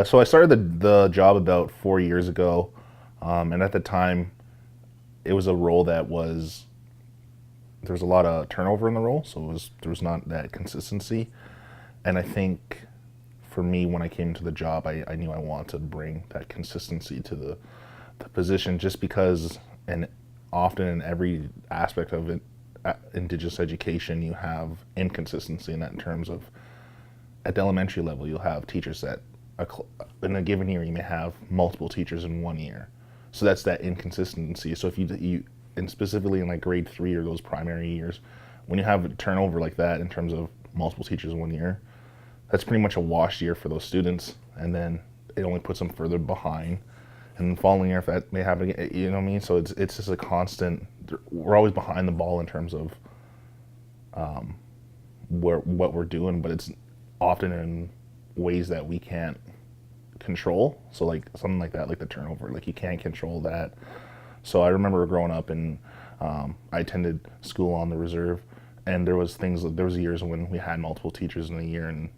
So I started the job about 4 years ago, and at the time, it was a role that was there was a lot of turnover in the role, so there was not that consistency. And I think for me, when I came into the job, I knew I wanted to bring that consistency to the position, just because, and often in every aspect of it, Indigenous education, you have inconsistency in that in terms of at the elementary level, you'll have teachers that in a given year you may have multiple teachers in 1 year, so that's that inconsistency. So if you and specifically in like grade 3 or those primary years, when you have a turnover like that in terms of multiple teachers in 1 year, that's pretty much a wash year for those students, and then it only puts them further behind. And the following year, if that may happen again, you know what I mean? So it's just a constant. We're always behind the ball in terms of what we're doing, but it's often in ways that we can't control. So like something like that, like the turnover, like you can't control that. So I remember growing up, and I attended school on the reserve, and there was years when we had multiple teachers in a year, and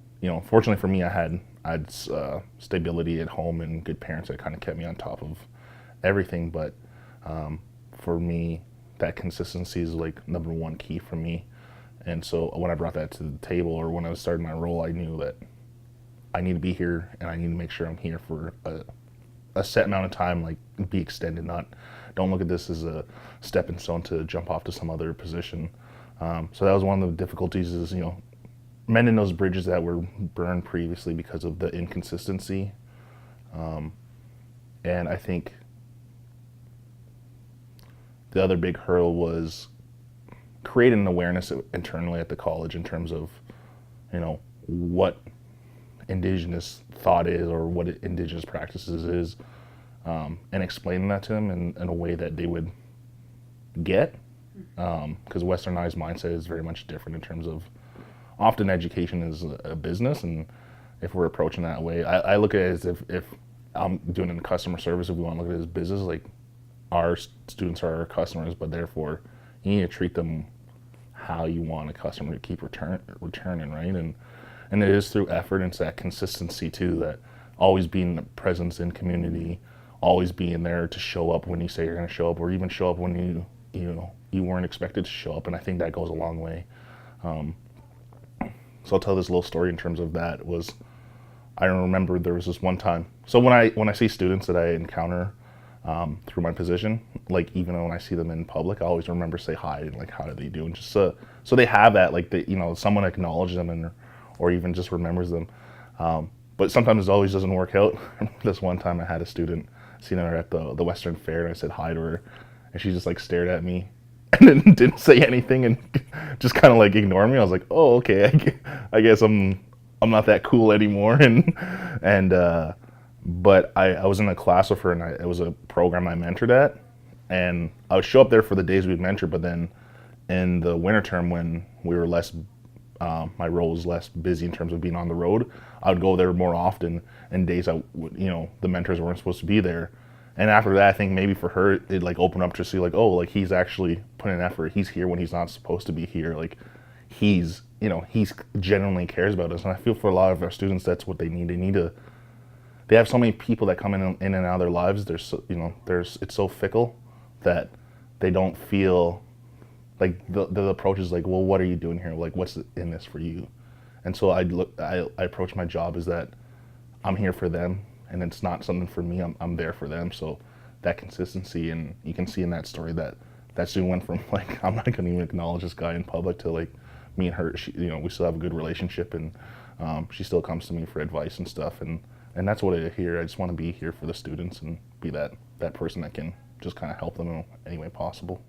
fortunately for me, I had stability at home and good parents that kind of kept me on top of everything. But for me, that consistency is like number one key for me. And so when I brought that to the table, or when I was starting my role, I knew that I need to be here, and I need to make sure I'm here for a set amount of time, like be extended. Don't look at this as a stepping stone to jump off to some other position. So that was one of the difficulties, is mending those bridges that were burned previously because of the inconsistency. And I think the other big hurdle was creating an awareness internally at the college in terms of, what Indigenous thought is, or what Indigenous practices is, and explaining that to them in a way that they would get, because westernized mindset is very much different in terms of, often education is a business, and if we're approaching that way, I look at it as if I'm doing it in customer service, if we want to look at it as business, like our students are our customers, but therefore you need to treat them how you want a customer to keep returning, right? And it is through effort, and it's that consistency too, that always being a presence in community, always being there to show up when you say you're going to show up, or even show up when you weren't expected to show up. And I think that goes a long way. So I'll tell this little story in terms of that. I remember there was this one time. So when I see students that I encounter through my position, like even when I see them in public, I always remember say hi and like how do they do, and just so they have that, like someone acknowledges them, or even just remembers them. But sometimes it always doesn't work out. This one time I had a student, seen her at the Western Fair, and I said hi to her, and she just like stared at me and then didn't say anything, and just kind of like ignored me. I was like, oh, okay, I guess I'm not that cool anymore. But I was in a class with her, and it was a program I mentored at, and I would show up there for the days we'd mentor, but then in the winter term, when we were less, my role was less busy in terms of being on the road, I would go there more often, and days the mentors weren't supposed to be there. And after that, I think maybe for her, it like opened up to see like, oh, like he's actually putting in effort. He's here when he's not supposed to be here. Like he's genuinely cares about us. And I feel for a lot of our students, that's what they need. They have so many people that come in and out of their lives. It's so fickle that they don't feel like the approach is like, well, what are you doing here? Like, what's in this for you? And so I approach my job as that I'm here for them, and it's not something for me. I'm there for them. So that consistency, and you can see in that story that student went from like, I'm not gonna even acknowledge this guy in public, to like me and her, we still have a good relationship, and she still comes to me for advice and stuff, and that's what I hear. I just want to be here for the students and be that person that can just kind of help them in any way possible.